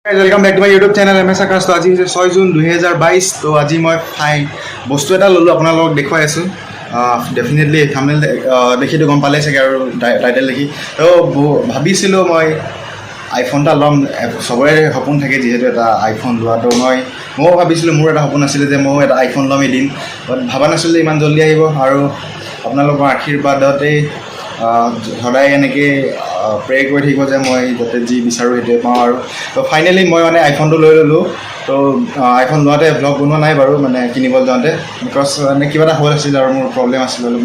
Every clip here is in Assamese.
Welcome back to my YouTube channel M S Akash. तो आज 6 जून 2022। तो आज मैं बस्तु এটা ললো আপোনালোকক দেখুৱাই আছোঁ। ডেফিনেটলি থাম্বনেইল দেখি তো গম পালে চাগে আৰু টাইটেল দেখি। তো ভাবিছিলোঁ মই আইফোন এটা ল'ম, চবৰে সপোন থাকে যিহেতু এটা আইফোন লোৱা। তো ময়ো ভাবিছিলোঁ, মোৰ এটা সপোন আছিলে যে ময়ো এটা আইফোন ল'ম এদিন। বাট ভবা নাছিলোঁ ইমান জল্দি আহিব, আৰু আপোনালোকৰ আশীৰ্বাদতেই সদায় এনেকৈ প্ৰে কৰি থাকিব যে মই যাতে যি বিচাৰোঁ সেইটোৱে পাওঁ। আৰু তো ফাইনেলি মই আইফোনটো লৈ ল'লোঁ। তো আইফোন লোৱাতে ভ্লগ বনোৱা নাই বাৰু, কিনিবলৈ যাওঁতে, বিকজ কিবা এটা হ'ল আছিল আৰু মোৰ প্ৰব্লেম আছিল অলপ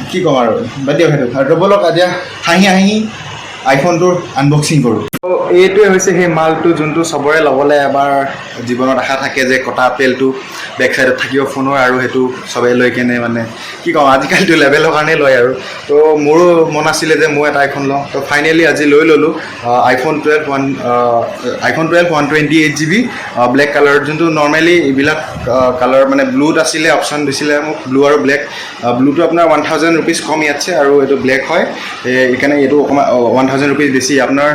কি ক'ম আৰু বাদ দিয়ক সেইটো। আৰু ব'লক এতিয়া হাঁহি আইফোনটোৰ আনবক্সিং কৰোঁ। তো এইটোৱে হৈছে সেই মালটো যোনটো চবৰে ল'বলৈ এবাৰ জীৱনত আশা থাকে যে কটা আপেলটো বেক চাইডত থাকিব ফোনৰ, আৰু সেইটো চবেই লৈ কেনে কি ক'ম, আজিকালিতো লেভেলৰ কাৰণেই লয় আৰু। তো মোৰো মন আছিলে যে মই এটা আইফোন লওঁ। তো ফাইনেলি আজি লৈ ল'লোঁ আইফোন 12 128 GB ব্লেক কালাৰ, যোনটো নৰ্মেলি এইবিলাক কালাৰ ব্লুত আছিলে, অপশ্যন দিছিলে মোক ব্লু আৰু ব্লেক। ব্লুটো আপোনাৰ 1000 ৰুপিজ কম ইয়াতছে, আৰু এইটো ব্লেক হয়, সেইকাৰণে এইটো অকণমান 1000 ৰুপিজ বেছি আপোনাৰ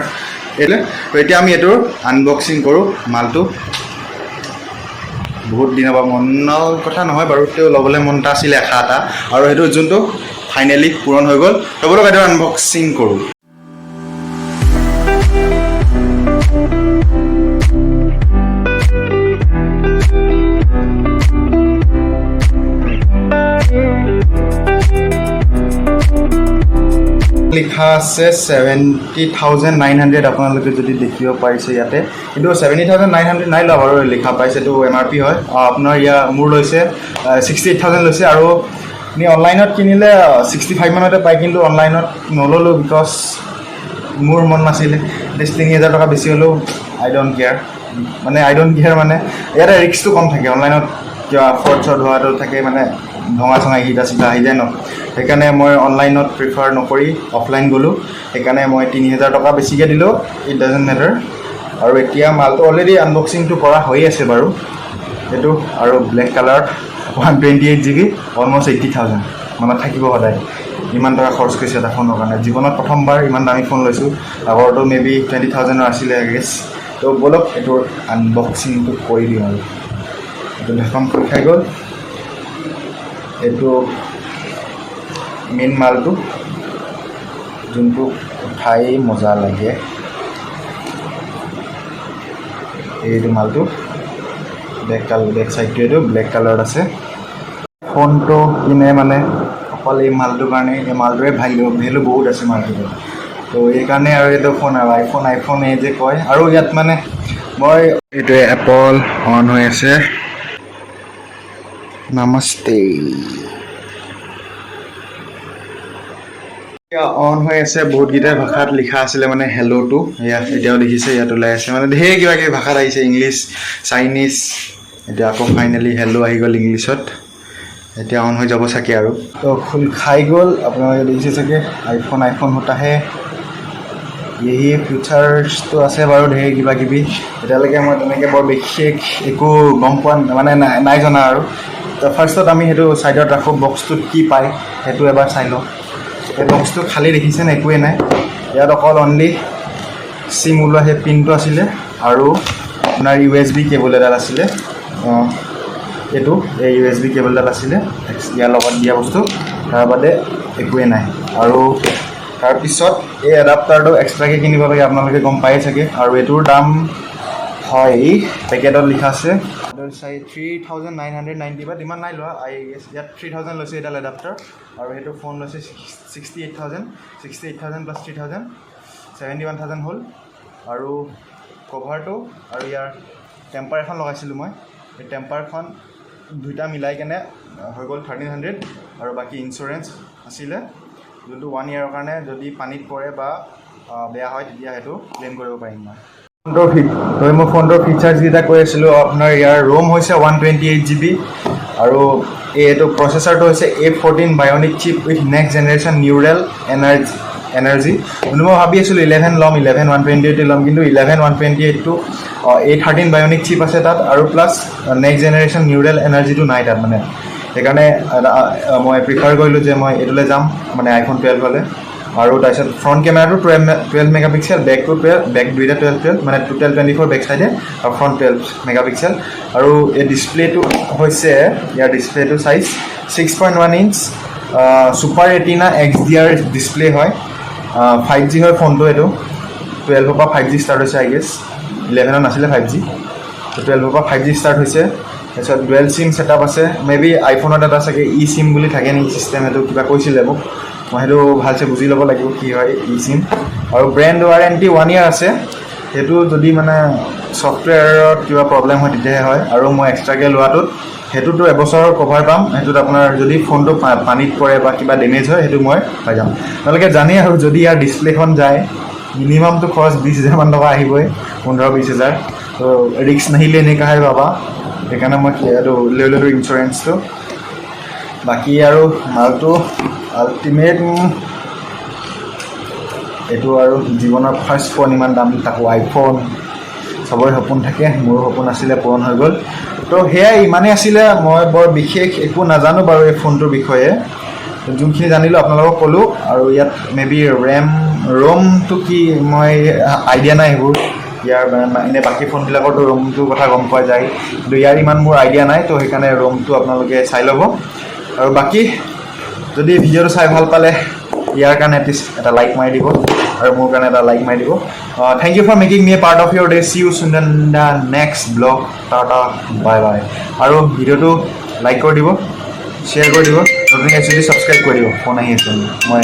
এইলে। তো এতিয়া আমি এইটোৰ আনবক্সিং কৰোঁ মালটো। বহুত দিনৰ পৰা মনৰ কথা নহয় বাৰু, তেওঁ ল'বলৈ মন এটা আছিলে আশা এটা, আৰু সেইটো যোনটো ফাইনেলি পূৰণ হৈ গ'ল। ল'বলৈ এইটো আনবক্সিং কৰোঁ। লিখা আছে 70,900, আপোনালোকে যদি দেখিব পাৰিছে ইয়াতে, কিন্তু 70,900 নাই লোৱা বাৰু, লিখা পাইছে এইটো MRP হয়। আপোনাৰ মোৰ লৈছে 68,000 লৈছে, আৰু আপুনি অনলাইনত কিনিলে 65 মানতে পায়, কিন্তু অনলাইনত নল'লোঁ বিকজ মোৰ মন নাছিলে। 3,000 টকা বেছি হ'লেও আই ডোণ্ট কেয়াৰ, ইয়াতে ৰিস্কটো কম থাকে। অনলাইনত কিবা ফ্ৰড হোৱাটো থাকে, ভঙা চঙা সিটা চিধা আহি যায় ন। সেইকাৰণে মই অনলাইনত প্ৰিফাৰ নকৰি অফলাইন গ'লোঁ। সেইকাৰণে মই 3,000 টকা বেছিকৈ দিলোঁ, ইট ডাজেণ্ট মেটাৰ। আৰু এতিয়া মালটো অলৰেডি আনবক্সিংটো কৰা হৈ আছে বাৰু এইটো। আৰু ব্লেক কালাৰত 128 GB, অলমষ্ট 80,000 মনত থাকিব সদায়। ইমান টকা খৰচ কৰিছে এটা ফোনৰ কাৰণে, জীৱনত প্ৰথমবাৰ ইমান দামী ফোন লৈছোঁ। আগৰটো মেবি 20,000 আছিলে আই গেছ। তো ব'লক এইটোৰ আনবক্সিংটো কৰি দিওঁ। আৰু এইটো ঢাকন খোল খাই গ'ল। এইটো মেইন মালটো, যোনটো খাই মজা লাগে, এইটো মালটো বেক চাইডটো এইটো ব্লেক কালাৰত আছে। ফোনটো কিনে অকল এই মালটোৰ কাৰণে, এই মালটোৱে ভেলু বহুত আছে মাৰ্কেটত। তো এইকাৰণে আৰু এইটো ফোন আৰু আইফোন এই যে কয়। আৰু ইয়াত মই এইটোৱে এপল অন হৈ আছে। নমস্তে অন হৈ আছে। বহুতকেইটা ভাষাত লিখা আছিলে, হেল্ল'টো ইয়াত এতিয়াও দেখিছে, ইয়াত ওলাই আছে, ধেৰ কিবা কিবি ভাষাত আহিছে, ইংলিছ, চাইনিজ। এতিয়া আকৌ ফাইনেলি হেল্ল' আহি গ'ল ইংলিছত। এতিয়া অন হৈ যাব চাগে আৰু। তো খোল খাই গ'ল, আপোনালোকে দেখিছে চাগে। আইফোন হোতাহে এই ফিচাৰ্ছটো আছে বাৰু, ধেৰ কিবা কিবি। এতিয়ালৈকে মই তেনেকৈ বৰ বিশেষ একো গম পোৱা নাই জনা আৰু। তো ফাৰ্ষ্টত আমি সেইটো ছাইডত ৰাখোঁ, বক্সটোত কি পায় সেইটো এবাৰ চাই লওঁ। এই বক্সটো খালী দেখিছেনে, একোৱেই নাই ইয়াত। অকল অনলি চিম ওলোৱা সেই পিনটো আছিলে, আৰু আপোনাৰ USB কেবল এডাল আছিলে। এই USB কেবলডাল আছিলে ইয়াৰ লগত দিয়া বস্তু, তাৰ বাদে একোৱেই নাই। আৰু তাৰপিছত এই এডাপ্টাৰটো এক্সট্ৰাকৈ কিনিব লাগে, আপোনালোকে গম পায়েই চাগে। আৰু এইটোৰ দাম হয়, পেকেটত লিখা আছে 3,990, বাট ইমান নাই লোৱা। ইয়াত 3,000 লৈছে এডাল এডাপ্টাৰ, আৰু সেইটো ফোন লৈছে 68,000 প্লাছ 3,000 71,000 হ'ল। আৰু কভাৰটো আৰু ইয়াৰ টেম্পাৰ এখন লগাইছিলোঁ মই, এই টেম্পাৰখন দুইটা মিলাই কেনে হৈ গ'ল 1,300। আৰু বাকী ইঞ্চুৰেঞ্চ আছিলে, যোনটো 1 yearৰ কাৰণে, যদি পানীত পৰে বা বেয়া হয় তেতিয়া সেইটো ক্লেইম কৰিব পাৰিম মই। মই ফোনটোৰ ফিচাৰ্ছকেইটা কৈ আছিলোঁ। আপোনাৰ ইয়াৰ ৰোম হৈছে 128 GB, আৰু এইটো প্ৰচেছৰটো হৈছে A14 bionic chip with next generation neural energy. যোনটো মই ভাবি আছিলোঁ 11 ল'ম, 11 128 ল'ম, কিন্তু 11 128টো A13 বায়নিক চিপ আছে তাত, আৰু প্লাছ নেক্সট জেনেৰেশ্যন নিউৰেল এনাৰ্জিটো নাই তাত। সেইকাৰণে মই প্ৰিফাৰ কৰিলোঁ যে মই এইটোলৈ যাম, আইফোন 12 হ'লে। আৰু তাৰপিছত ফ্ৰণ্ট কেমেৰাটো 12 মেগাপিক্সেল, বেকটো 12, বেক দুইটা 12 মানে টোটেল 24 বেক চাইডে আৰু ফ্ৰণ্ট 12 মেগাপিক্সেল। আৰু এই ডিছপ্লেটো হৈছে ইয়াৰ ডিছপ্লেটো size 6.1 inch super retina XDR display হয়। 5G হয় ফোনটো, এইটো 12ৰ পৰা 5G ষ্টাৰ্ট হৈছে আই গেছ, 11ত নাছিলে 5G, 12ৰ পৰা 5G ষ্টাৰ্ট হৈছে। তাৰপিছত ডুৱেল চিম ছেটআপ আছে, মে বি আইফোনত এটা চাগে ই চিম বুলি থাকে নেকি চিষ্টেম, সেইটো কিবা কৈছিলে মোক, মই সেইটো ভালছে বুজি ল'ব লাগিব কি হয় ই চিম। আৰু ব্ৰেণ্ড ৱাৰেণ্টি 1 year আছে, সেইটো যদি মানে ছফ্টৱেৰত কিবা প্ৰব্লেম হয় তেতিয়াহে হয়। আৰু মই এক্সট্ৰাকৈ লোৱাটোত সেইটোতো এবছৰৰ কভাৰ পাম, সেইটোত আপোনাৰ যদি ফোনটো পানীত পৰে বা কিবা ডেমেজ হয় সেইটো মই পাই যাম। আপোনালোকে জানেই আৰু যদি ইয়াৰ ডিছপ্লেখন যায় মিনিমামটো খৰচ 20,000 মান টকা আহিবই, 15-20,000। তো ৰিক্স নাহিলে এনেকুৱাহে পাবা, সেইকাৰণে মই এইটো লৈ ল'লোঁ ইঞ্চুৰেঞ্চটো। বাকী আৰু মালটো আল্টিমেট, এইটো আৰু জীৱনৰ ফাৰ্ষ্ট ফোন, ইমান দাম, তাকো আইফোন। চবৰে সপোন থাকে, মোৰো সপোন আছিলে, পূৰণ হৈ গ'ল। তো সেয়াই ইমানেই আছিলে, মই বৰ বিশেষ একো নাজানো বাৰু এই ফোনটোৰ বিষয়ে, যোনখিনি জানিলোঁ আপোনালোকক ক'লোঁ। আৰু ইয়াত মে বি ৰোমটো কি মই আইডিয়া নাই সেইবোৰ, ইয়াৰ এনে বাকী ফোনবিলাকৰতো ৰোমটোৰ কথা গম পোৱা যায়, কিন্তু ইয়াৰ ইমান মোৰ আইডিয়া নাই, তো সেইকাৰণে ৰোমটো আপোনালোকে চাই ল'ব। আৰু বাকী যদি ভিডিঅ'টো চাই ভাল পালে ইয়াৰ কাৰণে এটলিষ্ট এটা লাইক মাৰি দিব, আৰু মোৰ কাৰণে এটা লাইক মাৰি দিব। Thank you for making me a part of your day. See you soon in the next blog. টাটা, বাই বাই। আৰু ভিডিঅ'টো লাইক কৰি দিব, শ্বেয়াৰ কৰি দিব, নতুন যদি ছাবস্ক্ৰাইব কৰি দিব। ফোন আহি আছে মই,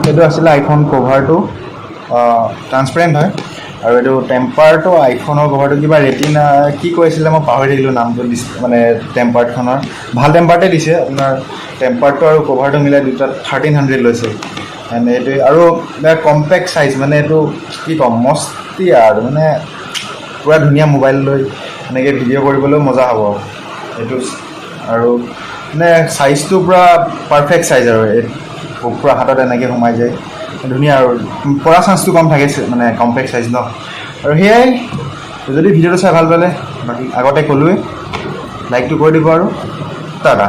এইটো আছিলে আইফোন কভাৰটো, ট্ৰান্সপেৰেণ্ট হয়। আৰু এইটো টেম্পাৰটো, আইফোনৰ কভাৰটো কিবা ৰেটিনা কি কৈছিলে মই পাহৰি থাকিলোঁ নামটো, মানে টেম্পাৰখনৰ ভাল টেম্পাৰতে দিছে। আপোনাৰ টেম্পাৰটো আৰু কভাৰটো মিলাই দুটাত 1300 লৈছে। এণ্ড এইটোৱে আৰু কম্পেক্ট চাইজ, মানে এইটো কি ক'ম, মস্তি আৰু মানে পূৰা ধুনীয়া মোবাইল লৈ এনেকৈ ভিডিঅ' কৰিবলৈও মজা হ'ব এইটো। আৰু মানে চাইজটো পূৰা পাৰফেক্ট চাইজ, আৰু পূৰা হাতত এনেকৈ সোমাই যায়, ধুনীয়া। আৰু পৰা চান্সটো কম থাকে, মানে কম্পেক্ট চাইজ ন। আৰু সেয়াই, যদি ভিডিঅ'টো চাই ভাল পালে, বাকী আগতে ক'লোৱেই, লাইকটো কৰি দিব আৰু টাটা।